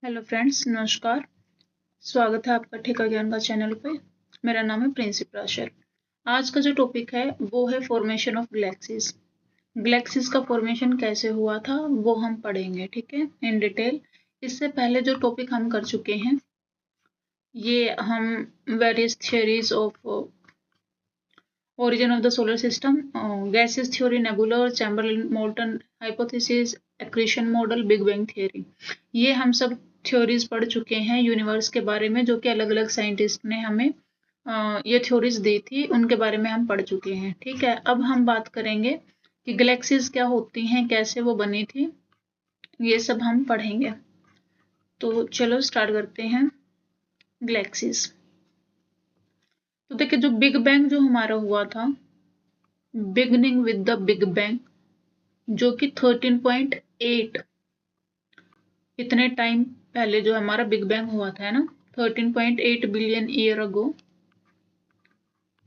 Hello friends, नमस्कार। स्वागत है आपका ठेका ज्ञान का चैनल पे। मेरा नाम है प्रिंसी प्राशर। आज का जो टॉपिक है वो है फॉर्मेशन ऑफ गैलेक्सीज। गैलेक्सीज का फॉर्मेशन कैसे हुआ था वो हम पढ़ेंगे, ठीक है, इन डिटेल। इससे पहले जो टॉपिक हम कर चुके हैं, ये हम various theories of origin of the solar system, gaseous theory, nebular, Chamberlain-Moulton hypothesis, accretion model, big bang theory, ये हम सब थ्योरीज पढ़ चुके हैं यूनिवर्स के बारे में, जो कि अलग अलग साइंटिस्ट ने हमें ये थ्योरीज दी थी, उनके बारे में हम पढ़ चुके हैं। ठीक है, अब हम बात करेंगे कि गैलेक्सीज क्या होती हैं, कैसे वो बनी थी, ये सब हम पढ़ेंगे। तो चलो स्टार्ट करते हैं गैलेक्सीज। तो देखिए, जो बिग बैंग जो हमारा हुआ था, beginning with the big bang, जो कि 13.8 इतने टाइम पहले जो हमारा बिग बैंग हुआ था, है ना, 13.8 billion year ago,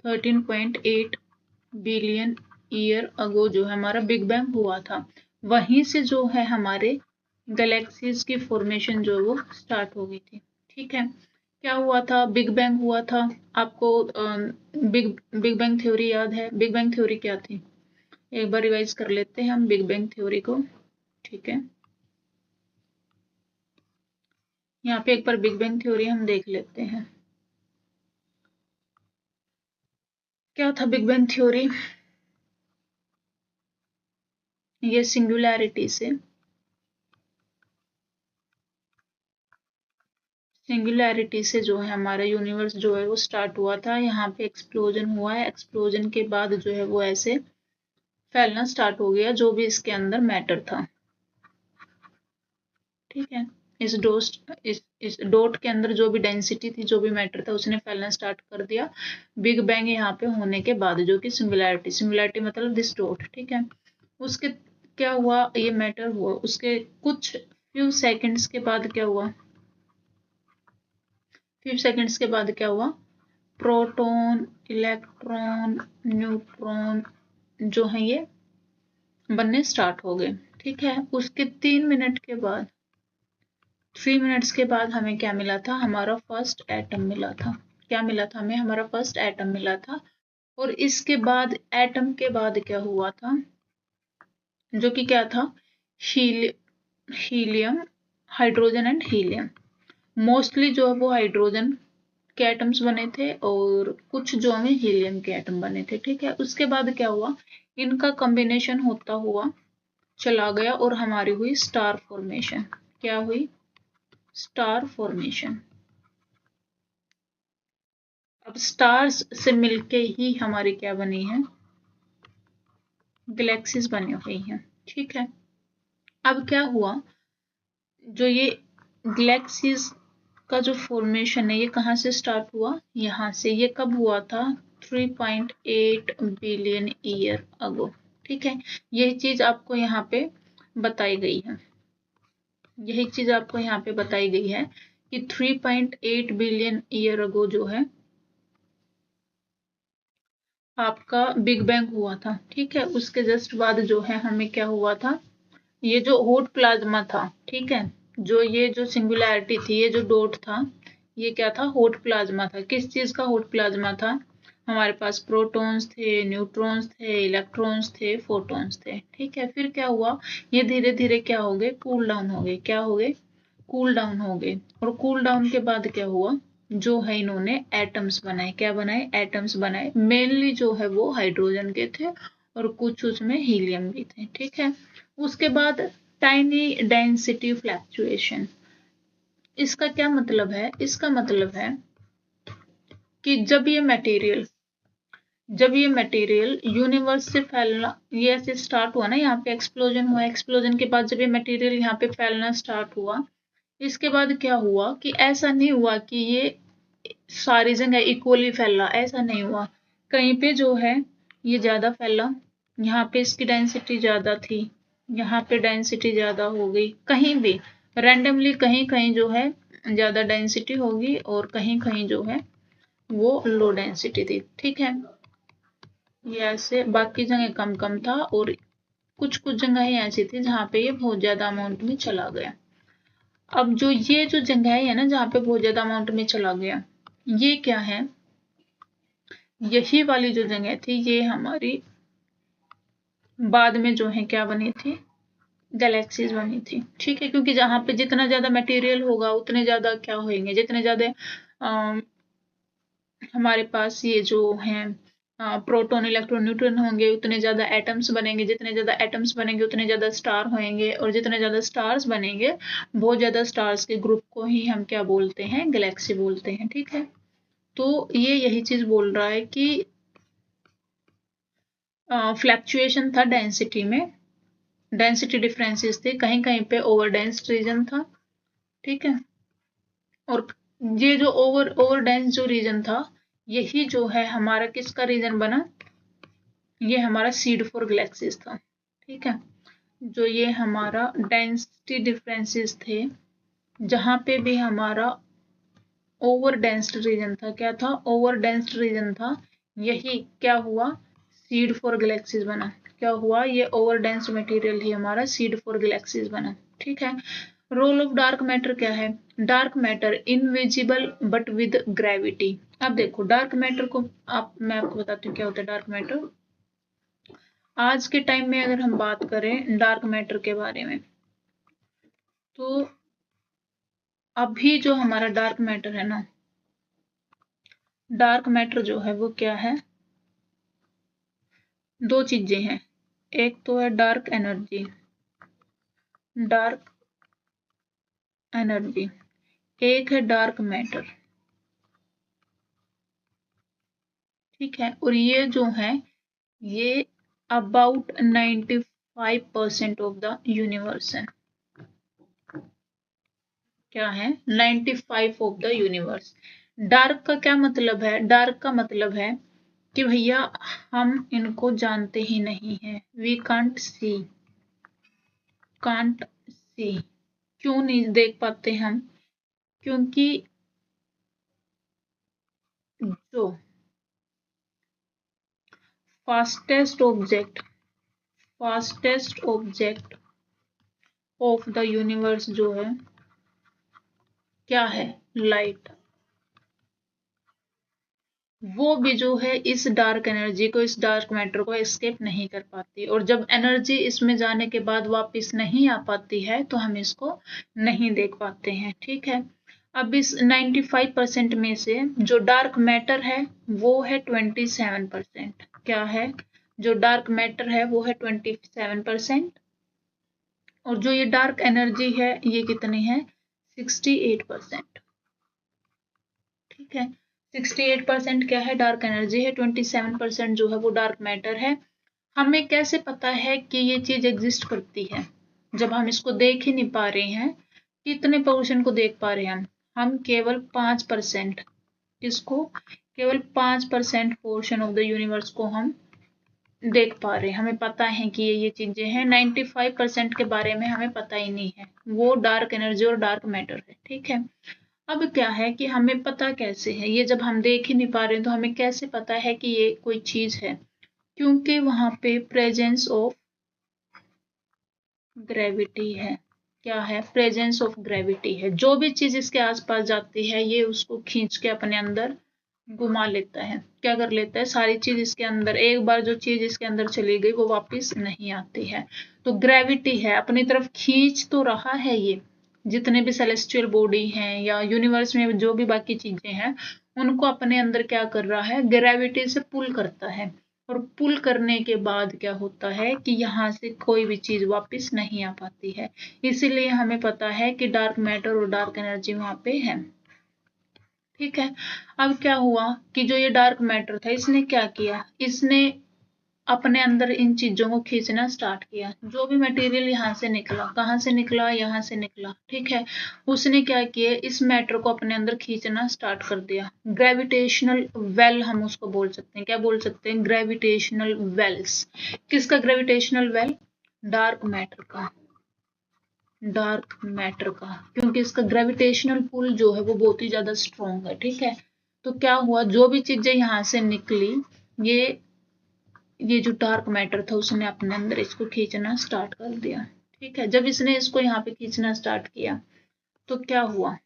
13.8 billion year ago जो हमारा बिग बैंग हुआ था, वहीं से जो है हमारे गैलेक्सीज की फॉर्मेशन जो वो स्टार्ट हो गई थी। ठीक है, क्या हुआ था, बिग बैंग हुआ था। आपको बिग बैंग थ्योरी याद है? बिग बैंग थ्योरी क्या थी, एक बार रिवाइज कर लेते हैं हम बिग बैंग थ्योरी को। ठीक है, यहाँ पे एक बार बिग बैंग थ्योरी हम देख लेते हैं। क्या था बिग बैंग थ्योरी? ये सिंगुलैरिटी से जो है हमारा यूनिवर्स जो है वो स्टार्ट हुआ था। यहाँ पे एक्सप्लोजन हुआ है, एक्सप्लोजन के बाद जो है वो ऐसे फैलना स्टार्ट हो गया, जो भी इसके अंदर मैटर था। ठीक है, इस डॉट के अंदर जो भी डेंसिटी थी, जो भी मैटर था, उसने फैलना स्टार्ट कर दिया बिग बैंग यहाँ पे होने के बाद, जो कि सिंगुलैरिटी मतलब दिस डॉट। ठीक है, उसके क्या हुआ, ये मैटर हुआ, उसके कुछ फ्यू सेकंड्स के बाद क्या हुआ, फ्यू सेकंड्स के बाद क्या हुआ, प्रोटॉन, इलेक्ट्रॉन, न्यूट्रॉन जो है ये बनने स्टार्ट हो गए। ठीक है, उसके 3 मिनट के बाद, 3 मिनट्स के बाद हमें क्या मिला था, हमारा फर्स्ट एटम मिला था। क्या मिला था हमें? हमारा फर्स्ट एटम मिला था। और इसके बाद एटम के बाद क्या हुआ था, जो कि क्या था, helium, hydrogen and helium. Mostly जो है वो हाइड्रोजन के एटम्स बने थे और कुछ जो हमें हीलियम के एटम बने थे। ठीक है, उसके बाद क्या हुआ, इनका कॉम्बिनेशन होता हुआ चला गया और हमारी हुई स्टार फॉर्मेशन। क्या हुई? Star formation. अब स्टार्स से मिलके ही हमारी क्या बनी है, गैलेक्सीज बनी हुई हैं। ठीक है, अब क्या हुआ, जो ये गैलेक्सीज का जो फॉर्मेशन है, ये कहाँ से स्टार्ट हुआ, यहाँ से। ये कब हुआ था? 3.8 बिलियन ईयर अगो। ठीक है, यही चीज आपको यहाँ पे बताई गई है, यही चीज आपको यहाँ पे बताई गई है कि 3.8 बिलियन ईयर अगो जो है आपका बिग बैंग हुआ था। ठीक है, उसके जस्ट बाद जो है हमें क्या हुआ था, ये जो हॉट प्लाज्मा था, ठीक है, जो ये जो सिंगुलैरिटी थी, ये जो डॉट था, ये क्या था, हॉट प्लाज्मा था। किस चीज का हॉट प्लाज्मा था? हमारे पास प्रोटॉन्स थे, न्यूट्रॉन्स थे, इलेक्ट्रॉन्स थे, फोटॉन्स थे। ठीक है, फिर क्या हुआ, ये धीरे धीरे क्या हो गए, कूल डाउन हो गए। क्या हो गए? कूल डाउन हो गए। और कूल डाउन के बाद क्या हुआ, जो है इन्होंने एटम्स बनाए। क्या बनाए? एटम्स बनाए। मेनली जो है वो हाइड्रोजन के थे और कुछ उसमें हीलियम भी थे। ठीक है, उसके बाद टाइनी डेंसिटी फ्लैक्चुएशन। इसका क्या मतलब है? इसका मतलब है कि जब ये मटेरियल यूनिवर्स से फैलना, ये ऐसे स्टार्ट हुआ ना, यहाँ पे एक्सप्लोजन हुआ, एक्सप्लोजन के बाद जब ये मटेरियल यहाँ पे फैलना स्टार्ट हुआ, इसके बाद क्या हुआ कि ऐसा नहीं हुआ कि ये सारी जगह इक्वली फैला, ऐसा नहीं हुआ। कहीं पे जो है ये ज्यादा फैला, यहाँ पे इसकी डेंसिटी ज्यादा थी, यहाँ पे डेंसिटी ज्यादा हो गई, कहीं भी रैंडमली कहीं कहीं जो है ज्यादा डेंसिटी होगी और कहीं कहीं जो है वो लो डेंसिटी थी। ठीक है, ये ऐसे बाकी जगह कम कम था और कुछ कुछ जगह ही ऐसी थी जहाँ पे ये बहुत ज्यादा अमाउंट में चला गया। अब जो ये जो जगह है ना जहाँ पे बहुत ज्यादा अमाउंट में चला गया, ये क्या है, यही वाली जो जगह थी ये हमारी बाद में जो है क्या बनी थी, गैलेक्सीज बनी थी। ठीक है, क्योंकि जहाँ पे जितना ज्यादा मटेरियल होगा उतने ज्यादा क्या होंगे, जितने ज्यादा हमारे पास ये जो है प्रोटॉन इलेक्ट्रॉन न्यूट्रॉन होंगे, उतने ज्यादा एटम्स बनेंगे, जितने ज्यादा एटम्स बनेंगे उतने ज्यादा स्टार होंगे, और जितने ज्यादा स्टार्स बनेंगे, बहुत ज्यादा स्टार्स के ग्रुप को ही हम क्या बोलते हैं, गैलेक्सी बोलते हैं। ठीक है, तो ये यही चीज बोल रहा है कि फ्लैक्चुएशन था डेंसिटी में, डेंसिटी डिफरेंसेस थे, कहीं कहीं पे ओवर डेंस रीजन था। ठीक है, और ये जो ओवर डेंस जो रीजन था, यही जो है हमारा किसका रीजन बना, ये हमारा सीड फॉर गैलेक्सीज था। ठीक है, जो ये हमारा डेंसिटी डिफरेंसेस थे, जहां पे भी हमारा ओवर डेंस्ड रीजन था, क्या था, ओवर डेंस्ड रीजन था, यही क्या हुआ, सीड फॉर गैलेक्सीज बना। क्या हुआ, ये ओवर डेंस्ड मटेरियल ही हमारा सीड फॉर गैलेक्सीज बना। ठीक है, रोल ऑफ डार्क मैटर क्या है, dark matter invisible but with gravity. अब देखो डार्क मैटर को मैं आपको बताती हूँ क्या होता है डार्क मैटर। आज के टाइम में अगर हम बात करें डार्क मैटर के बारे में, तो अभी जो हमारा डार्क मैटर है ना, डार्क मैटर जो है वो क्या है, दो चीजें हैं, एक तो है डार्क एनर्जी, डार्क एनर्जी, एक है डार्क मैटर। ठीक है, और ये जो है ये अबाउट 95% ऑफ द यूनिवर्स है। क्या है, 95 ऑफ द यूनिवर्स। डार्क का क्या मतलब है, डार्क का मतलब है कि भैया हम इनको जानते ही नहीं है, we can't see, can't see. क्यों नहीं देख पाते हम, क्योंकि जो fastest object, fastest object of the universe जो है क्या है, लाइट, वो भी जो है इस डार्क एनर्जी को, इस डार्क मैटर को एस्केप नहीं कर पाती, और जब एनर्जी इसमें जाने के बाद वापस नहीं आ पाती है तो हम इसको नहीं देख पाते हैं। ठीक है, अब इस 95% में से जो डार्क मैटर है वो है 27%। क्या है, जो डार्क मैटर है वो है 27%, और जो ये डार्क एनर्जी है ये कितनी है, 68%। ठीक है, 68% क्या है, डार्क एनर्जी है, 27% जो है वो डार्क मैटर है। हमें कैसे पता है कि ये चीज एग्जिस्ट करती है, जब हम इसको देख ही नहीं पा रहे हैं। कितने पोर्शन को देख पा रहे हैं हम केवल 5%, किसको, केवल 5% पोर्शन ऑफ द यूनिवर्स को हम देख पा रहे हैं। हमें पता है कि ये चीजें हैं, 95% के बारे में हमें पता ही नहीं है, वो डार्क एनर्जी और डार्क मैटर है। ठीक है, अब क्या है कि हमें पता कैसे है, ये जब हम देख ही नहीं पा रहे हैं तो हमें कैसे पता है कि ये कोई चीज है, क्योंकि वहां पे प्रेजेंस ऑफ ग्रेविटी है। क्या है, प्रेजेंस ऑफ ग्रेविटी है, जो भी चीज इसके आसपास जाती है ये उसको खींच के अपने अंदर घुमा लेता है। क्या कर लेता है, सारी चीज इसके अंदर, एक बार जो चीज इसके अंदर चली गई वो वापस नहीं आती है। तो ग्रेविटी है, अपनी तरफ खींच तो रहा है ये, जितने भी सेलेस्टियल बॉडी हैं या यूनिवर्स में जो भी बाकी चीजें हैं उनको अपने अंदर क्या कर रहा है, ग्रेविटी से पुल करता है, और पुल करने के बाद क्या होता है कि यहाँ से कोई भी चीज वापस नहीं आ पाती है। इसीलिए हमें पता है कि डार्क मैटर और डार्क एनर्जी वहां पे है। ठीक है, अब क्या हुआ कि जो ये डार्क मैटर था इसने क्या किया, इसने अपने अंदर इन चीजों को खींचना स्टार्ट किया। जो भी मटेरियल यहाँ से निकला, कहाँ से निकला, यहाँ से निकला। ठीक है, उसने क्या किया, इस मैटर को अपने अंदर खींचना स्टार्ट कर दिया। ग्रेविटेशनल वेल हम उसको बोल सकते हैं, क्या बोल सकते हैं, ग्रेविटेशनल वेल्स। किसका ग्रेविटेशनल वेल, डार्क मैटर का, डार्क मैटर का, क्योंकि इसका ग्रेविटेशनल पुल जो है वो बहुत ही ज्यादा स्ट्रॉन्ग है। ठीक है, तो क्या हुआ, जो भी चीजें यहाँ से निकली, ये जो डार्क मैटर था उसने अपने अंदर इसको खींचना स्टार्ट कर दिया। ठीक है, जब इसने इसको यहाँ पे खींचना स्टार्ट किया तो क्या हुआ,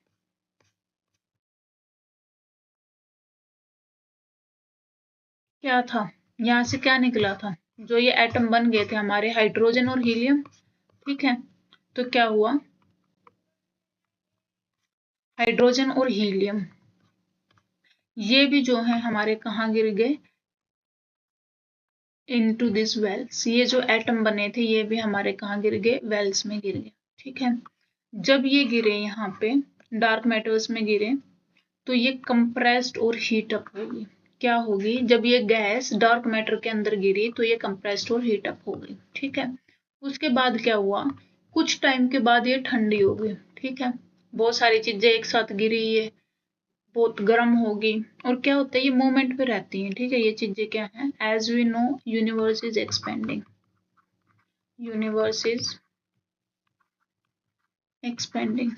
क्या था, यहाँ से क्या निकला था, जो ये एटम बन गए थे हमारे हाइड्रोजन और हीलियम, ठीक है। तो क्या हुआ, हाइड्रोजन और हीलियम ये भी जो है हमारे कहाँ गिर गए, इनटू दिस वेल्स। ये जो एटम बने थे ये भी हमारे कहाँ गिर गए, वेल्स में गिर गए, ठीक है। जब ये गिरे यहाँ पे डार्क मैटर्स में गिरे तो ये कंप्रेस्ड और हीट अप होगी। क्या होगी, जब ये गैस डार्क मैटर के अंदर गिरी तो ये कंप्रेस्ड और हीट अप हो गई, ठीक है। उसके बाद क्या हुआ, कुछ टाइम के बाद ये ठंडी हो गई, ठीक है। बहुत सारी चीजें एक साथ गिरी, ये बहुत गर्म होगी, और क्या होता है ये मूवमेंट पे रहती हैं, ठीक है। ये चीजें क्या है, as we know universe is expanding, universe is expanding,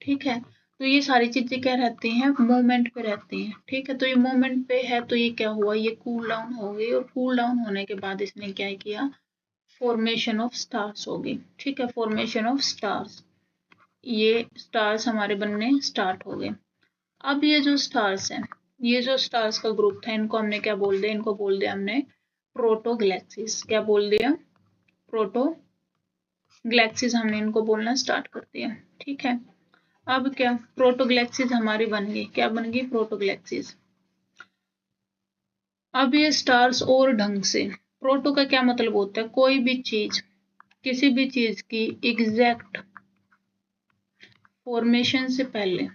ठीक है। तो ये सारी चीजें क्या रहती हैं, मूवमेंट पे रहती हैं, ठीक है। तो ये मूवमेंट पे है तो ये क्या हुआ, ये कूल डाउन हो गई, और कूल डाउन होने के बाद इसने क्या किया, फॉर्मेशन ऑफ स्टार्स होगी, ठीक है। फॉर्मेशन ऑफ स्टार्स, ये स्टार्स हमारे बनने स्टार्ट हो गए। अब ये जो स्टार्स हैं, ये जो स्टार्स का ग्रुप था इनको हमने क्या बोल दिया, इनको बोल दिया हमने प्रोटो गैलेक्सीज। क्या बोल दिया, प्रोटो गैलेक्सीज, हमने इनको बोलना स्टार्ट कर दिया, ठीक है। अब क्या, प्रोटो गैलेक्सीज हमारी बन गई, क्या बन गई, प्रोटो गैलेक्सीज। अब ये स्टार्स और ढंग से, प्रोटो का क्या मतलब होता है, कोई भी चीज, किसी भी चीज की एग्जैक्ट फॉर्मेशन से पहले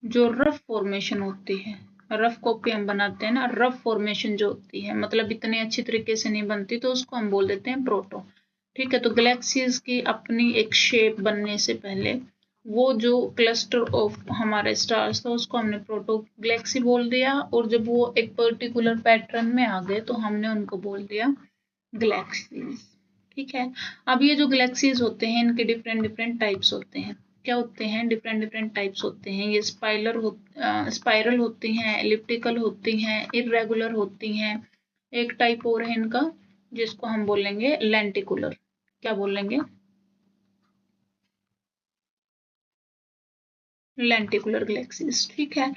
जो रफ फॉर्मेशन होती है, रफ कॉपी हम बनाते हैं ना, रफ फॉर्मेशन जो होती है मतलब इतने अच्छी तरीके से नहीं बनती तो उसको हम बोल देते हैं प्रोटो, ठीक है। तो गैलेक्सीज की अपनी एक शेप बनने से पहले वो जो क्लस्टर ऑफ हमारे स्टार्स था उसको हमने प्रोटो गैलेक्सी बोल दिया, और जब वो एक पर्टिकुलर पैटर्न में आ गए तो हमने उनको बोल दिया गैलेक्सीज, ठीक है। अब ये जो गैलेक्सीज होते हैं इनके डिफरेंट डिफरेंट टाइप्स होते हैं, क्या होते हैं, डिफरेंट डिफरेंट टाइप्स होते हैं। ये स्पाइरल होती हैं, एलिप्टिकल होती हैं, इरेगुलर होती हैं। एक टाइप और है इनका जिसको हम बोलेंगे लेंटिकुलर, क्या बोलेंगे, लेंटिकुलर गैलेक्सीज, ठीक है।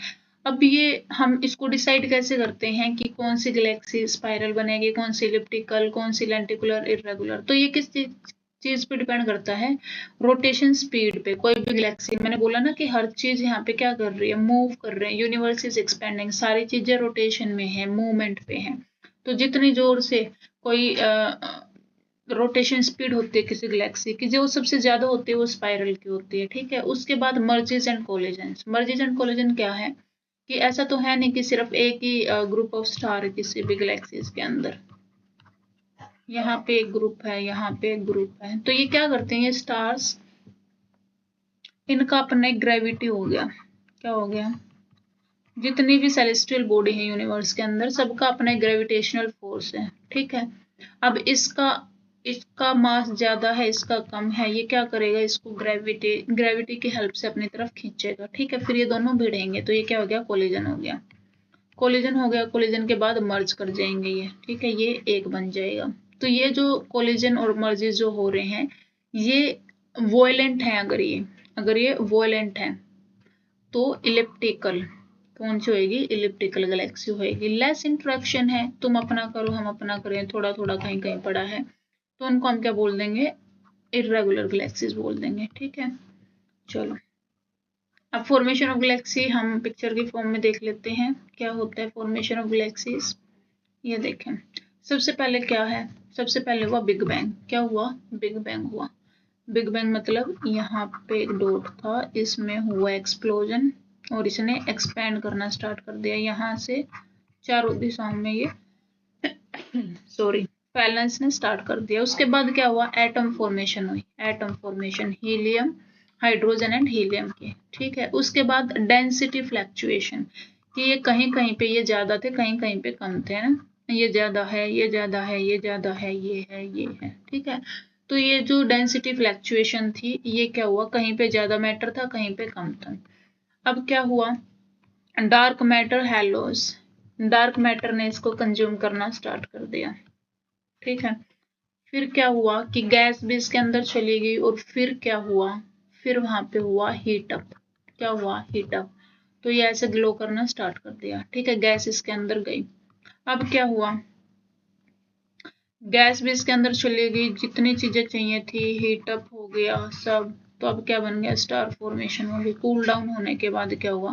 अब ये हम इसको डिसाइड कैसे करते हैं कि कौन सी गैलेक्सी स्पाइरल बनेगी, कौन सी इलिप्टिकल, कौन सी लेंटिकुलर, इरेगुलर। तो ये किस चीज पे डिपेंड करता है, रोटेशन स्पीड पे। कोई भी गैलेक्सी, मैंने बोला ना कि हर चीज यहाँ पे क्या कर रही है, मूव कर रहे हैं, यूनिवर्स इज एक्सपेंडिंग, सारी चीजें रोटेशन में है, मूवमेंट पे है। तो जितनी जोर से कोई रोटेशन स्पीड होती है किसी गैलेक्सी की, जो सबसे ज्यादा होती है वो स्पाइरल की होती है, ठीक है। उसके बाद merges and collision. Merges and collision क्या है कि ऐसा तो है नहीं कि सिर्फ एक ही ग्रुप ऑफ स्टार है किसी भी गैलेक्सीज के अंदर, यहाँ पे एक ग्रुप है, यहाँ पे एक ग्रुप है, तो ये क्या करते हैं, ये स्टार्स, इनका अपना एक ग्रेविटी हो गया, क्या हो गया, जितनी भी सेलेस्टियल बॉडी है यूनिवर्स के अंदर सबका अपना एक ग्रेविटेशनल फोर्स है, ठीक है। अब इसका इसका मास ज्यादा है, इसका कम है, ये क्या करेगा, इसको ग्रेविटी की हेल्प से अपनी तरफ खींचेगा, ठीक है। फिर ये दोनों भिड़ेंगे तो ये क्या हो गया, कोलिजन हो गया। कोलिजन हो गया, कोलिजन के बाद मर्ज कर जाएंगे ये, ठीक है, ये एक बन जाएगा। तो ये जो कोलिजन और मर्जेस जो हो रहे हैं ये वॉयलेंट है, अगर ये वॉयलेंट है तो इलिप्टिकल, कौन सी होएगी, इलिप्टिकल गैलेक्सी होएगी। लेस इंटरेक्शन है, तुम अपना करो हम अपना करें, थोड़ा थोड़ा कहीं कहीं पड़ा है, तो उनको हम क्या बोल देंगे, इरेगुलर गैलेक्सीज बोल देंगे, ठीक है। चलो अब फॉर्मेशन ऑफ गैलेक्सी हम पिक्चर के फॉर्म में देख लेते हैं, क्या होता है फॉर्मेशन ऑफ गैलेक्सीज। ये देखें, सबसे पहले क्या है, सबसे पहले हुआ बिग बैंग। क्या हुआ, बिग बैंग हुआ। बिग बैंग मतलब यहाँ पे एक डॉट था, इसमें हुआ एक्सप्लोजन और इसने एक्सपैंड करना स्टार्ट कर दिया, यहाँ से चारों दिशाओं में ये सॉरी फैलना इसने स्टार्ट कर दिया। उसके बाद क्या हुआ, एटम फॉर्मेशन हुई, atom formation, helium, hydrogen and helium की, ठीक है। उसके बाद डेंसिटी फ्लैक्चुएशन, कि ये कहीं कहीं पे ये ज्यादा थे, कहीं कहीं पे कम थे ना, ये ज्यादा है, ये ज्यादा है, ये ज्यादा है, ये है, ये है, ठीक है। तो ये जो डेंसिटी फ्लैक्चुएशन थी ये क्या हुआ, कहीं पे ज्यादा मैटर था, कहीं पे कम था। अब क्या हुआ, dark matter Hallows, dark matter ने इसको कंज्यूम करना स्टार्ट कर दिया, ठीक है। फिर क्या हुआ कि गैस भी इसके अंदर चली गई और फिर क्या हुआ, फिर वहां पे हुआ हीट अप। क्या हुआ, हीट अप। तो ये ऐसे ग्लो करना स्टार्ट कर दिया, ठीक है, गैस इसके अंदर गई। अब क्या हुआ, गैस भी इसके अंदर चली गई, जितनी चीजें चाहिए थी, हीट अप हो गया सब। तो अब क्या बन गया, स्टार फॉर्मेशन हो गई। कूल डाउन होने के बाद क्या हुआ,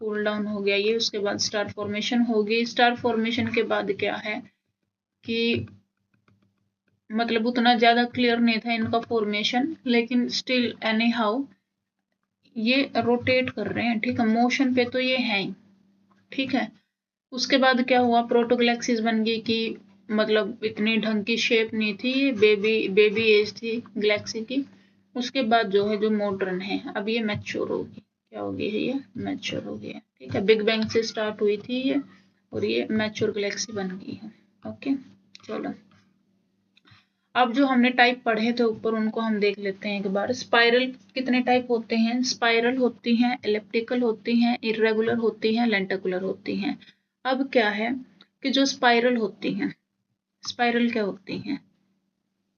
कूल डाउन हो गया ये, उसके बाद स्टार फॉर्मेशन हो गई। स्टार फॉर्मेशन के बाद क्या है कि मतलब उतना ज्यादा क्लियर नहीं था इनका फॉर्मेशन, लेकिन स्टिल एनी हाउ ये रोटेट कर रहे हैं, ठीक है, मोशन पे तो ये है ही, ठीक है। उसके बाद क्या हुआ, प्रोटोगैलेक्सीज बन गई कि मतलब इतनी ढंग की शेप नहीं थी, ये बेबी बेबी एज थी गैलेक्सी की। उसके बाद जो है जो मॉडर्न है, अब ये मैच्योर होगी। क्या हो गई है, ये मैच्योर हो गया, ठीक है। बिग बैंग से स्टार्ट हुई थी ये, और ये मैच्योर गैलेक्सी बन गई है। ओके, चलो अब जो हमने टाइप पढ़े थे ऊपर उनको हम देख लेते हैं एक बार। स्पाइरल कितने टाइप होते हैं, स्पाइरल होती हैं, एलिप्टिकल होती हैं, इरेगुलर होती हैं, लेंटिकुलर होती हैं। अब क्या है कि जो स्पाइरल होती हैं, स्पाइरल क्या होती हैं,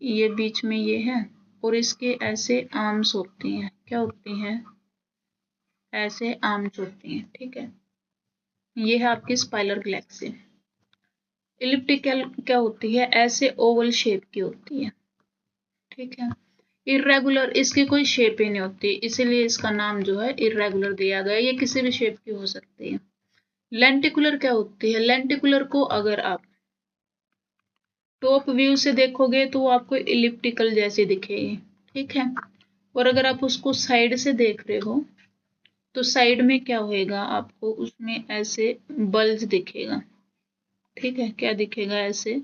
ये बीच में ये है और इसके ऐसे आर्म्स होती हैं। क्या होती हैं, ऐसे आर्म्स होती हैं, ठीक है। ये है आपकी स्पाइरल गैलेक्सी। इलिप्टिकल क्या होती है, ऐसे ओवल शेप की होती है, ठीक है। इरेगुलर, इसकी कोई शेप ही नहीं होती, इसीलिए इसका नाम जो है इरेगुलर दिया गया। ये किसी भी शेप की हो सकती है। लेंटिकुलर क्या होती है, लेंटिकुलर को अगर आप टॉप व्यू से देखोगे तो वो आपको इलिप्टिकल जैसी दिखेगी, ठीक है। और अगर आप उसको साइड से देख रहे हो तो साइड में क्या होएगा, आपको उसमें ऐसे बल्ज दिखेगा, ठीक है। क्या दिखेगा, ऐसे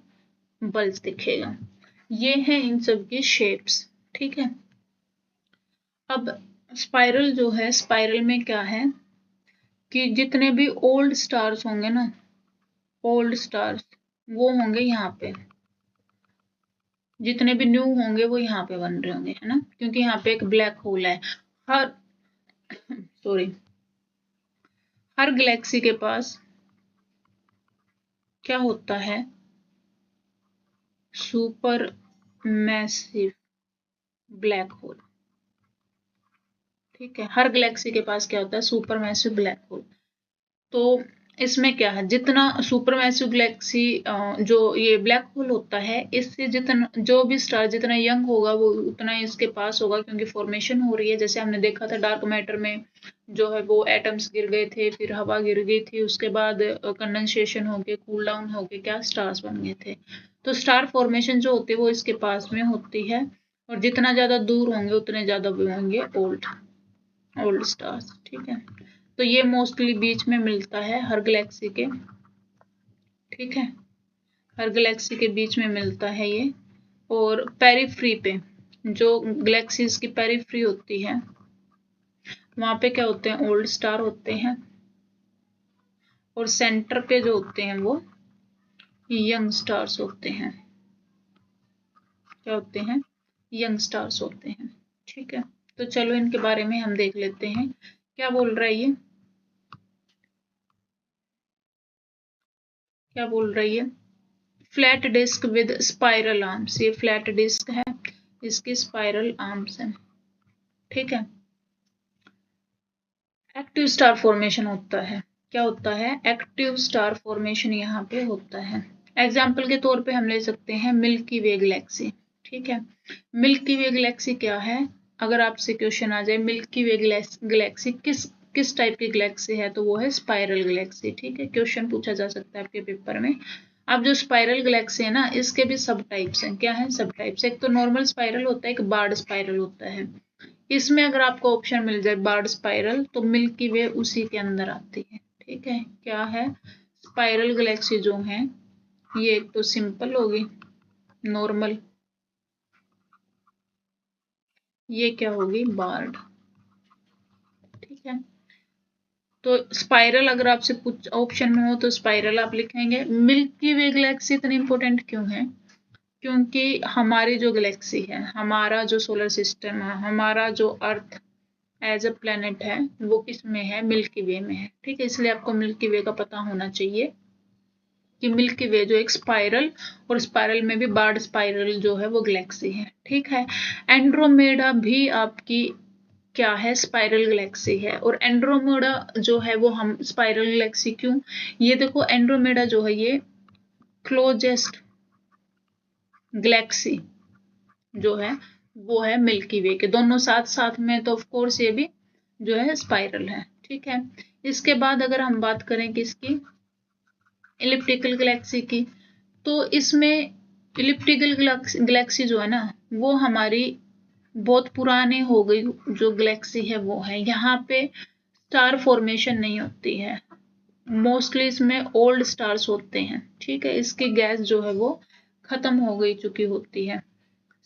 बल्ज दिखेगा। ये है इन सब की शेप्स, ठीक है। अब स्पाइरल जो है, स्पाइरल में क्या है कि जितने भी ओल्ड स्टार्स होंगे ना, ओल्ड स्टार्स वो होंगे यहाँ पे, जितने भी न्यू होंगे वो यहाँ पे बन रहे होंगे, है ना, क्योंकि यहाँ पे एक ब्लैक होल है। हर सॉरी, हर गैलेक्सी के पास क्या होता है, सुपर मैसिव ब्लैक होल, ठीक है। हर गैलेक्सी के पास क्या होता है, सुपर मैसिव ब्लैक होल। तो इसमें क्या है, जितना सुपर मैसिव गैलेक्सी जो ये ब्लैक होल होता है, इससे जितना जो भी स्टार जितना यंग होगा वो उतना ही इसके पास होगा, क्योंकि फॉर्मेशन हो रही है। जैसे हमने देखा था डार्क मैटर में जो है वो एटम्स गिर गए थे, फिर हवा गिर गई थी, उसके बाद कंडेंसेशन होके कूल डाउन होके क्या स्टार्स बन गए थे। तो स्टार फॉर्मेशन जो होती है वो इसके पास में होती है, और जितना ज्यादा दूर होंगे उतने ज्यादा होंगे ओल्ड ओल्ड स्टार्स, ठीक है। तो ये मोस्टली बीच में मिलता है हर गैलेक्सी के, ठीक है, हर गैलेक्सी के बीच में मिलता है ये। और पेरिफ्री पे, जो गैलेक्सीज की पेरिफ्री होती है वहां पे क्या होते हैं, ओल्ड स्टार होते हैं, और सेंटर पे जो होते हैं वो यंग स्टार्स होते हैं। क्या होते हैं, यंग स्टार्स होते हैं, ठीक है। तो चलो इनके बारे में हम देख लेते हैं, क्या बोल रहा है ये, क्या बोल रही है। Flat disc with spiral arms, ये फ्लैट डिस्क है, इसकी स्पाइरल आर्म्स है, ठीक है। एक्टिव स्टार फॉर्मेशन होता है, क्या होता है, एक्टिव स्टार फॉर्मेशन यहाँ पे होता है। एग्जाम्पल के तौर पे हम ले सकते हैं मिल्की वे गैलेक्सी, ठीक है। मिल्की वे गैलेक्सी क्या है, अगर आपसे क्वेश्चन आ जाए मिल्की वे गैलेक्सी किस किस टाइप की गैलेक्सी है, तो वो है स्पाइरल गैलेक्सी, ठीक है। क्वेश्चन पूछा जा सकता है आपके पेपर में। अब जो स्पाइरल गैलेक्सी है ना, इसके भी सब टाइप्स हैं। क्या है, सब टाइप्स, एक तो नॉर्मल स्पाइरल होता है, एक बार्ड स्पाइरल होता है। इसमें अगर आपको ऑप्शन मिल जाए बार्ड स्पाइरल, तो मिल्की वे उसी के अंदर आती है, ठीक है। क्या है, स्पाइरल गैलेक्सी जो है ये एक तो सिंपल होगी, नॉर्मल, ये क्या होगी, बार्ड, ठीक है। तो स्पाइरल अगर आपसे कुछ ऑप्शन में हो तो स्पाइरल आप लिखेंगे। मिल्की वे गैलेक्सी इतनी इंपॉर्टेंट क्यों है, क्योंकि हमारी जो गैलेक्सी है, हमारा जो सोलर सिस्टम है, हमारा जो अर्थ एज अ प्लेनेट है, वो किस में है, मिल्की वे में है, ठीक है। इसलिए आपको मिल्की वे का पता होना चाहिए कि मिल्की वे जो एक स्पाइरल, और स्पाइरल में भी बार्ड स्पाइरल जो है वो गैलेक्सी है, ठीक है। एंड्रोमेडा भी आपकी क्या है, स्पाइरल गैलेक्सी है। और एंड्रोमेडा जो है वो हम स्पाइरल गैलेक्सी क्यों, ये देखो एंड्रोमेडा जो है ये क्लोजेस्ट गैलेक्सी जो है वो है मिल्की वे के, दोनों साथ साथ में, तो ऑफ कोर्स ये भी जो है स्पाइरल है, ठीक है। इसके बाद अगर हम बात करें किसकी, इलिप्टिकल गैलेक्सी की, तो इसमें इलिप्टिकल गैलेक्सी जो है ना वो हमारी बहुत पुराने हो गई जो गैलेक्सी है वो है, यहाँ पे स्टार फॉर्मेशन नहीं होती है, मोस्टली इसमें ओल्ड स्टार्स होते हैं, ठीक है। इसकी गैस जो है वो खत्म हो गई चुकी होती है।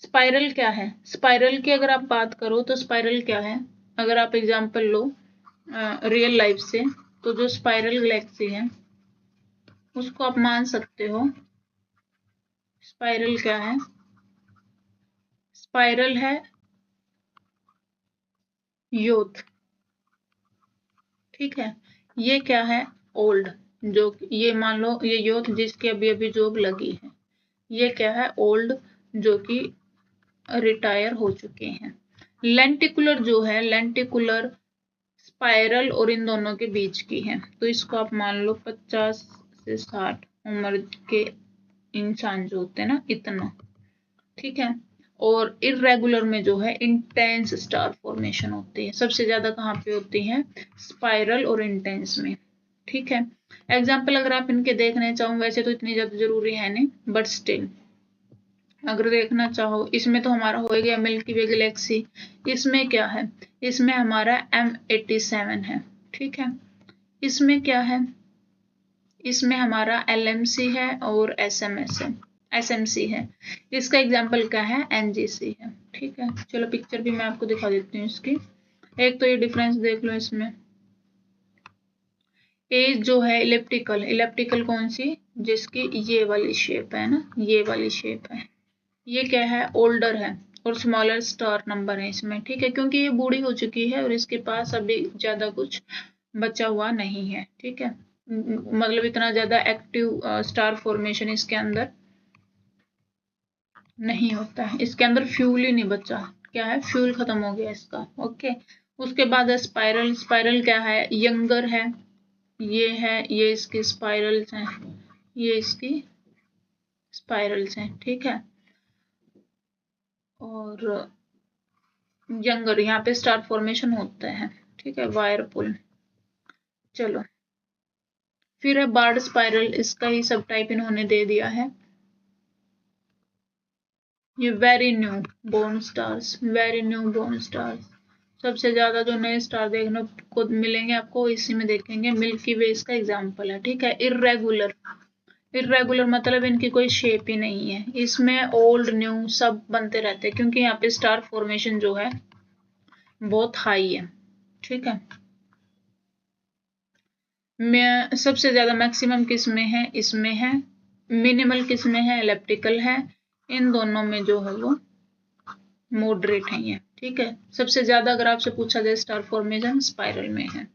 स्पाइरल क्या है, स्पाइरल की अगर आप बात करो तो स्पाइरल क्या है, अगर आप एग्जांपल लो रियल लाइफ से, तो जो स्पाइरल गैलेक्सी है उसको आप मान सकते हो, स्पाइरल क्या है, स्पाइरल है यूथ, ठीक है। ये क्या है, ओल्ड, जो ये मान लो ये यूथ जिसकी अभी अभी जॉब लगी है, ये क्या है, ओल्ड जो कि रिटायर हो चुके हैं। लेंटिकुलर जो है, लेंटिकुलर स्पाइरल और इन दोनों के बीच की है, तो इसको आप मान लो 50 से 60 उम्र के इंसान जो होते हैं ना, इतना, ठीक है। और इरेगुलर में जो है इंटेंस स्टार फॉर्मेशन होती है, सबसे ज्यादा कहाँ पे होती है, स्पाइरल और इंटेंस में, ठीक है। एग्जाम्पल अगर आप इनके देखने चाहो, वैसे तो इतनी ज्यादा जरूरी है नहीं, बट स्टिल अगर देखना चाहो, इसमें तो हमारा हो गया मिल्की वे गैलेक्सी, इसमें क्या है, इसमें हमारा M87 है, ठीक है। इसमें क्या है, इसमें हमारा LMC है और SMC है। इसका एग्जाम्पल क्या है, NGC है, ठीक है। चलो पिक्चर भी मैं आपको दिखा देती हूँ इसकी, एक तो ये डिफरेंस देख लो इसमें। एज जो है इलेप्टिकल, इलेप्टिकल कौन सी, जिसकी ये वाली शेप है ना, ये वाली शेप है, ये क्या है, ओल्डर है, और स्मॉलर स्टार नंबर है इसमें, ठीक है, क्योंकि ये बूढ़ी हो चुकी है और इसके पास अभी ज्यादा कुछ बचा हुआ नहीं है, ठीक है। मतलब इतना ज्यादा एक्टिव स्टार फॉर्मेशन इसके अंदर नहीं होता है, इसके अंदर फ्यूल ही नहीं बचा, क्या है, फ्यूल खत्म हो गया इसका, ओके। उसके बाद है स्पाइरल, स्पाइरल क्या है, यंगर है, ये इसकी स्पाइरल्स हैं, ये इसकी स्पाइरल्स हैं, ठीक है। और यंगर यहाँ पे स्टार फॉर्मेशन होता है, ठीक है, वायर पुल। चलो फिर है बार्ड स्पाइरल, इसका ही सब टाइप इन्होंने दे दिया है। ये very new born stars, very new born stars, सबसे ज्यादा जो नए स्टार देखने को मिलेंगे आपको इसी में देखेंगे, मिल्की वे इसका एग्जाम्पल है, ठीक है। इर्रेगुलर, इरेगुलर मतलब इनकी कोई शेप ही नहीं है, इसमें ओल्ड न्यू सब बनते रहते हैं, क्योंकि यहाँ पे स्टार फॉर्मेशन जो है बहुत हाई है, ठीक है। मैं सबसे ज्यादा मैक्सिमम किस में है, इसमें है, मिनिमल किस में है, इलेप्टिकल है, इन दोनों में जो है वो मॉडरेट है ये, ठीक है। सबसे ज्यादा अगर आपसे पूछा जाए स्टार फॉर्मेशन स्पाइरल में है।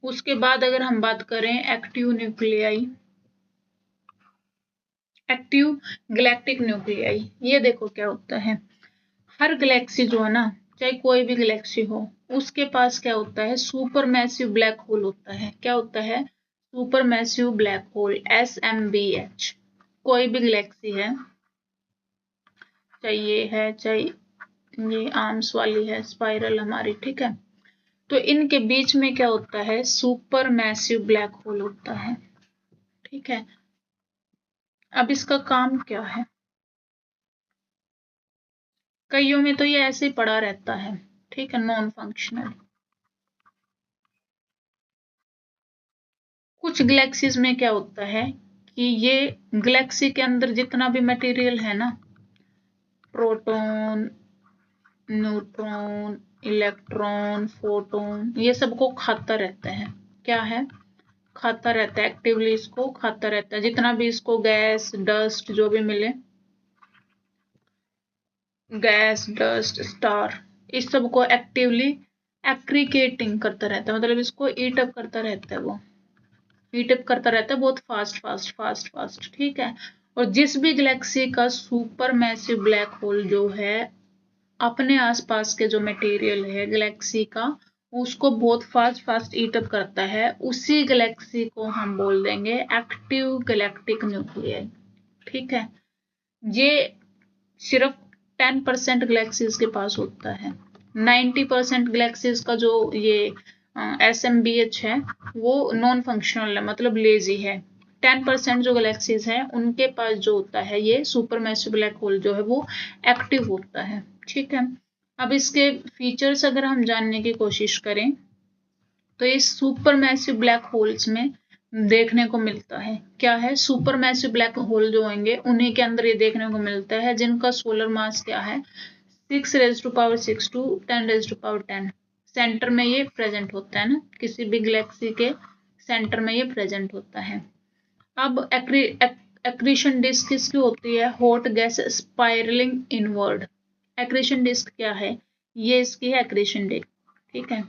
उसके बाद अगर हम बात करें active nuclei, active galactic nuclei, ये देखो क्या होता है, हर गैलेक्सी जो है ना, चाहे कोई भी गैलेक्सी हो, उसके पास क्या होता है, सुपर मैसिव ब्लैक होल होता है, क्या होता है, super massive black hole, SMBH। कोई भी गैलेक्सी है, चाहे ये है, चाहे ये आर्म्स वाली है स्पाइरल हमारी, ठीक है, तो इनके बीच में क्या होता है, सुपर मैसिव ब्लैक होल होता है, ठीक है। अब इसका काम क्या है, कईयों में तो ये ऐसे ही पड़ा रहता है, ठीक है, नॉन फंक्शनल। कुछ गैलेक्सीज में क्या होता है कि ये गैलेक्सी के अंदर जितना भी मटेरियल है ना, प्रोटॉन, न्यूट्रॉन, इलेक्ट्रॉन, फोटोन, ये सबको खाता रहता है, क्या है, खाता रहता है, एक्टिवली इसको खाता रहता है, जितना भी इसको गैस डस्ट जो भी मिले, गैस डस्ट स्टार, इस सबको एक्टिवली एक्रिकेटिंग करता रहता है, मतलब इसको ईट अप करता रहता है वो, हीट अप करता रहता है बहुत फास्ट फास्ट फास्ट फास्ट, ठीक है। और जिस भी गैलेक्सी का सुपर मैसिव ब्लैक होल जो है अपने आसपास के जो मटेरियल है गैलेक्सी का उसको बहुत फास्ट फास्ट ईट अप करता है, उसी गैलेक्सी को हम बोल देंगे एक्टिव गैलेक्टिक न्यूक्लियाई, ठीक है। ये सिर्फ 10% गैलेक्सीज के पास होता है। 90% गैलेक्सीज का जो ये SMBH है वो नॉन फंक्शनल है, मतलब लेजी है। 10% जो गैलेक्सीज है उनके पास जो होता है ये सुपर मैसिव ब्लैक होल जो है वो एक्टिव होता है, ठीक है। अब इसके फीचर्स अगर हम जानने की कोशिश करें तो इस सुपर मैसिव ब्लैक होल्स में देखने को मिलता है क्या है, सुपर मैसिव ब्लैक होल जो होंगे उन्हीं के अंदर ये देखने को मिलता है जिनका सोलर मास क्या है 6⁻6 टू 10⁻10। सेंटर में ये प्रेजेंट होता है ना, किसी भी गैलेक्सी के सेंटर में ये प्रेजेंट होता है। अब एक्रीशन डिस्क किसकी होती है, hot gas spiralling inward. Accretion disc क्या है, ये इसकी है एक्रीशन डिस्क, ठीक है।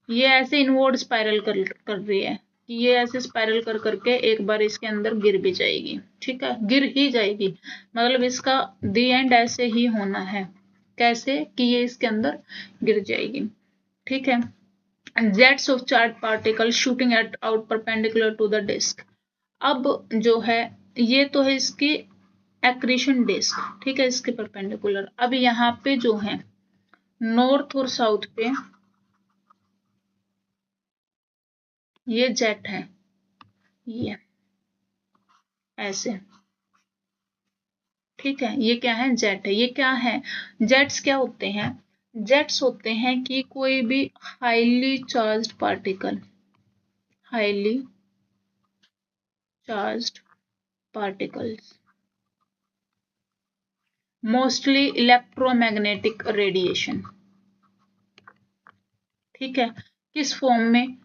ये ऐसे इनवर्ड स्पाइरल कर रही है कि ये ऐसे स्पाइरल कर करके एक बार इसके अंदर गिर भी जाएगी, ठीक है, गिर ही जाएगी, मतलब इसका दी एंड ऐसे ही होना है। कैसे कि ये इसके अंदर गिर जाएगी, ठीक है। Jets of charge particle shooting at out perpendicular to the disc. अब जो है ये तो है इसकी एक्रीशन डिस्क, ठीक है, इसके परपेंडिकुलर। अब यहाँ पे जो है नॉर्थ और साउथ पे ये जेट है, ये ऐसे, ठीक है। ये क्या है, जेट है। ये क्या है, जेट्स क्या होते हैं, जेट्स होते हैं कि कोई भी highly charged particle, highly charged particles mostly electromagnetic radiation, ठीक है। किस फॉर्म में,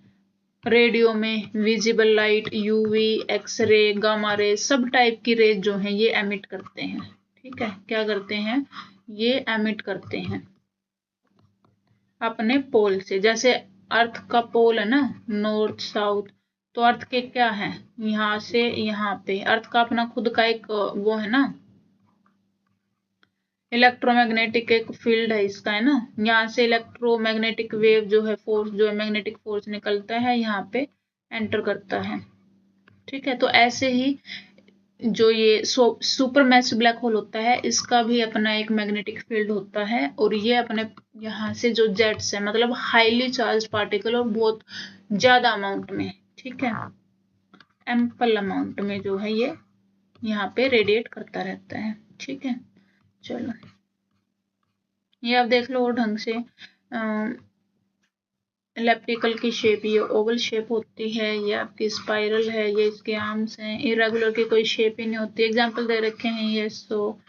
रेडियो में, visible light, UV, x ray, gamma ray, सब टाइप की रेज जो हैं ये एमिट करते हैं, ठीक है। क्या करते हैं, ये एमिट करते हैं अपने पोल से। जैसे अर्थ का पोल है ना नॉर्थ साउथ, तो अर्थ के क्या है, यहाँ से यहाँ पे अर्थ का अपना खुद का एक वो है ना इलेक्ट्रोमैग्नेटिक एक फील्ड है इसका, है ना। यहाँ से इलेक्ट्रोमैग्नेटिक वेव जो है फोर्स जो है मैग्नेटिक फोर्स निकलता है यहाँ पे एंटर करता है, ठीक है। तो ऐसे ही जो ये सुपर मैसिव ब्लैक होल होता है इसका भी अपना एक मैग्नेटिक फील्ड होता है और ये अपने यहाँ से जो जेट्स है मतलब हाईली चार्ज पार्टिकल और बहुत ज्यादा अमाउंट में, ठीक है, एम्पल अमाउंट में जो है ये यहाँ पे रेडिएट करता रहता है, ठीक है। चलो ये आप देख लो और ढंग से इलेप्टिकल की शेप, ये ओवल शेप होती है, ये आपकी स्पाइरल है, ये इसके आर्म्स हैं, इरेगुलर की कोई शेप ही नहीं होती। एग्जांपल दे रखे हैं ये, सो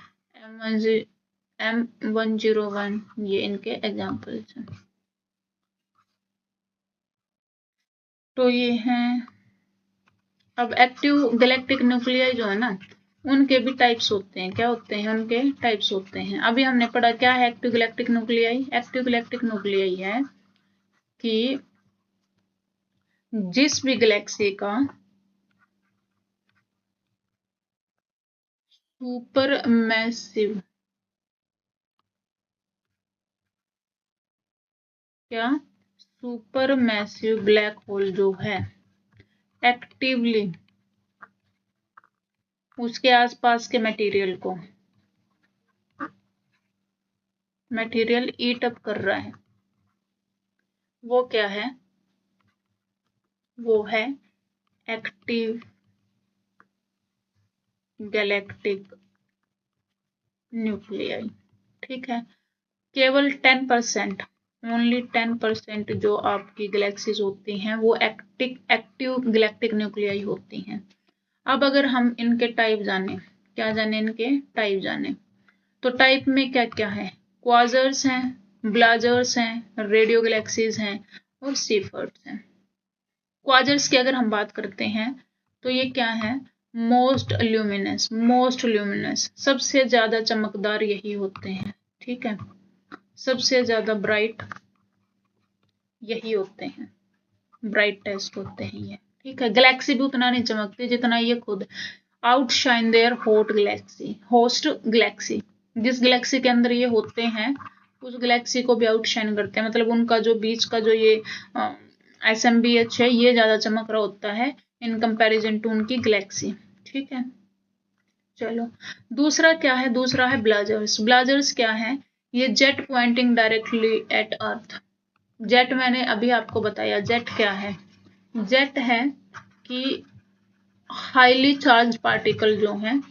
M101 ये इनके एग्जांपल्स हैं। तो ये हैं। अब एक्टिव गैलेक्टिक न्यूक्लियाई जो है ना उनके भी टाइप्स होते हैं, क्या होते हैं, उनके टाइप्स होते हैं। अभी हमने पढ़ा क्या है active galactic nuclei, active galactic nuclei है कि जिस भी गैलेक्सी का सुपर मैसिव, क्या, सुपर मैसिव ब्लैक होल जो है एक्टिवली उसके आसपास के मटेरियल को मटेरियल ईट अप कर रहा है, वो क्या है, वो है एक्टिव गैलेक्टिक न्यूक्लियाई, ठीक है। केवल 10%, ओनली 10% जो आपकी गैलेक्सीज होती हैं वो एक्टिव गैलेक्टिक न्यूक्लियाई होती हैं। अब अगर हम इनके टाइप जाने, क्या जाने, इनके टाइप जाने, तो टाइप में क्या क्या है, क्वाजर्स हैं, ब्लाजर्स हैं, रेडियो गैलेक्सीज हैं और सीफर्ट्स हैं। क्वाजर्स की अगर हम बात करते हैं तो ये क्या है, मोस्ट ल्यूमिनस, सबसे ज्यादा चमकदार यही होते हैं, ठीक है, सबसे ज्यादा ब्राइट यही होते हैं, ब्राइटेस्ट होते हैं ये, ठीक है। गैलेक्सी भी उतना नहीं चमकती जितना ये खुद। Outshine their host galaxy, host galaxy, जिस गैलेक्सी के अंदर ये होते हैं उस गैलेक्सी को भी आउटशाइन करते हैं, मतलब उनका जो बीच का जो ये SMBH है ये ज्यादा चमक रहा होता है इन कंपैरिजन टू उनकी गैलेक्सी। ठीक है, चलो दूसरा क्या है, दूसरा है ब्लाजर्स। ब्लाजर्स क्या है, ये jet pointing directly at Earth. Jet मैंने अभी आपको बताया, जेट क्या है, जेट है कि हाईली चार्ज पार्टिकल जो है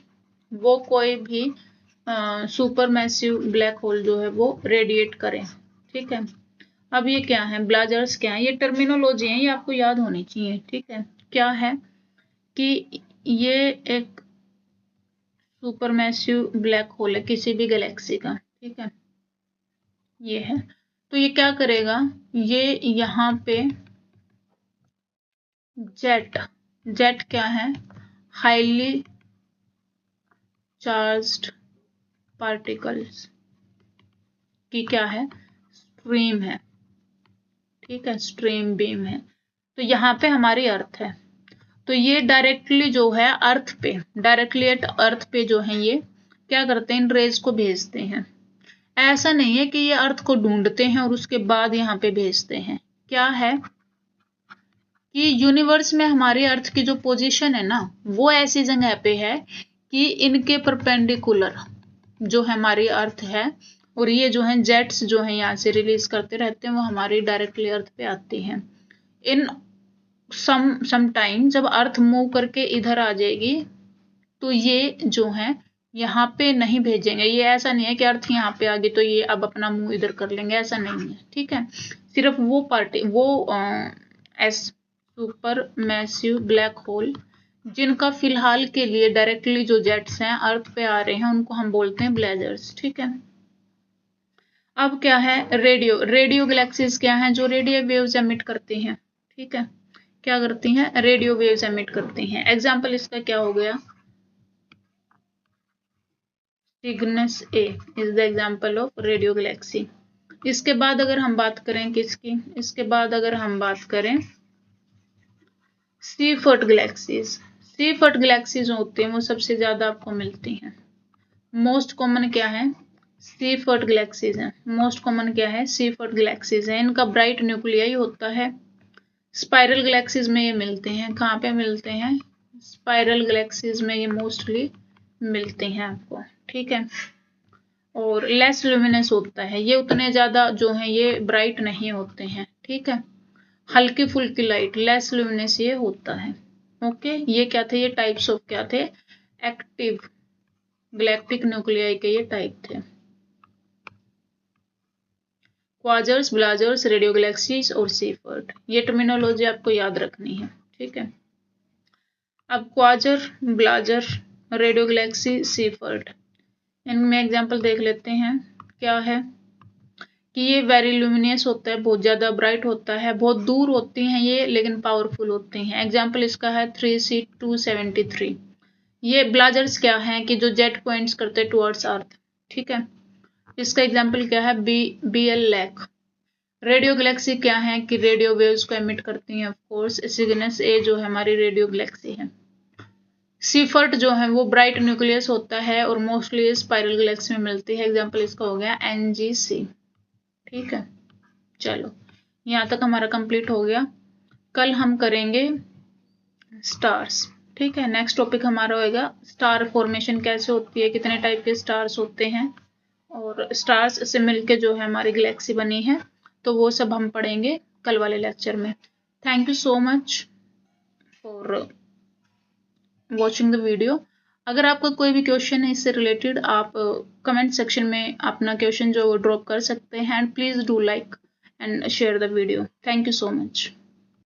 वो कोई भी सुपर मैसिव ब्लैक होल जो है वो रेडिएट करें। ठीक है, अब ये क्या है, ब्लाजर्स क्या है, ये टर्मिनोलॉजी है, ये आपको याद होनी चाहिए। ठीक है, क्या है कि ये एक सुपर मैसिव ब्लैक होल है किसी भी गैलेक्सी का। ठीक है, ये है, तो ये क्या करेगा, ये यहाँ पे जेट, जेट क्या है, हाईली चार्ज्ड पार्टिकल्स की क्या है, स्ट्रीम है। ठीक है, स्ट्रीम बीम है। तो यहाँ पे हमारी अर्थ है, तो ये डायरेक्टली जो है अर्थ पे, डायरेक्टली एट अर्थ पे जो है ये क्या करते हैं, इन रेज को भेजते हैं। ऐसा नहीं है कि ये अर्थ को ढूंढते हैं और उसके बाद यहाँ पे भेजते हैं। क्या है कि यूनिवर्स में हमारी अर्थ की जो पोजीशन है ना वो ऐसी जगह पे है कि इनके परपेंडिकुलर जो हमारी अर्थ है और ये जो है जेट्स जो है यहाँ से रिलीज करते रहते हैं वो हमारी डायरेक्टली अर्थ पे आती हैं। इन सम टाइम जब अर्थ मूव करके इधर आ जाएगी तो ये जो है यहाँ पे नहीं भेजेंगे। ये ऐसा नहीं है कि अर्थ यहाँ पे आ गई तो ये अब अपना मुंह इधर कर लेंगे, ऐसा नहीं है। ठीक है, सिर्फ वो पार्टी वो S super massive black hole जिनका फिलहाल के लिए डायरेक्टली जो जेट्स हैं अर्थ पे आ रहे हैं उनको हम बोलते हैं ब्लेजर्स। ठीक है, अब क्या है, रेडियो, रेडियो गैलेक्सीज क्या है, जो रेडियो वेव्स एमिट करती हैं। ठीक है, क्या करती हैं, रेडियो वेव्स एमिट करती हैं। एग्जाम्पल इसका क्या हो गया, Cygnus A is the example of radio Galaxy. इसके बाद अगर हम बात करें किसकी, इसके बाद अगर हम बात करें सीफर्ट गैलेक्सीज। सीफर्ट गैलेक्सीज होती हैं वो सबसे ज्यादा आपको मिलती हैं। मोस्ट कॉमन क्या है, सीफर्ट गैलेक्सीज है। मोस्ट कॉमन क्या है, सीफर्ट गैलेक्सीज है। इनका ब्राइट न्यूक्लियाई होता है। स्पाइरल गैलेक्सीज में ये मिलते हैं, कहाँ पे मिलते हैं, स्पाइरल गैलेक्सीज में ये मोस्टली मिलते हैं आपको। ठीक है, और लेस ल्यूमिनस होता है, ये उतने ज्यादा जो है ये ब्राइट नहीं होते हैं। ठीक है, हल्की फुल्की लाइट, लेस ल्यूमिनस ये होता है। ओके, ये क्या थे, ये टाइप्स ऑफ क्या थे, एक्टिव गैलेक्टिक न्यूक्लियाई के ये टाइप थे, क्वाजर्स, ब्लाजर्स, रेडियो गैलेक्सीज और सीफर्ट। ये टर्मिनोलॉजी आपको याद रखनी है। ठीक है, अब quasar, blazer, radio Galaxy, Seifert, इनमें एग्जांपल देख लेते हैं। क्या है कि ये वेरी ल्यूमिनियस होता है, बहुत ज्यादा ब्राइट होता है, बहुत दूर होती हैं ये लेकिन पावरफुल होती हैं। एग्जांपल इसका है 3C273। ये ब्लाजर्स क्या है कि जो जेट पॉइंट्स करते हैं टुवर्ड्स अर्थ। ठीक है, इसका एग्जांपल क्या है, BL लैक। रेडियो गैलेक्सी क्या है कि रेडियो वेव्स को एमिट करती हैं, ऑफ कोर्स सिग्नस ए जो है हमारी रेडियो गैलेक्सी है। सीफर्ट जो है वो ब्राइट न्यूक्लियस होता है और मोस्टली स्पाइरल गैलेक्सी में मिलती है। एग्जांपल इसका हो गया NGC। ठीक है, चलो यहाँ तक हमारा कंप्लीट हो गया। कल हम करेंगे स्टार्स। ठीक है, नेक्स्ट टॉपिक हमारा होगा स्टार फॉर्मेशन कैसे होती है, कितने टाइप के स्टार्स होते हैं और स्टार्स से मिलके जो है हमारी गैलेक्सी बनी है, तो वो सब हम पढ़ेंगे कल वाले लेक्चर में। Thank you so much for watching the video. अगर आपका कोई भी क्वेश्चन है इससे रिलेटेड, आप कमेंट सेक्शन में अपना क्वेश्चन जो ड्रॉप कर सकते हैं। And please do like and share the video. Thank you so much.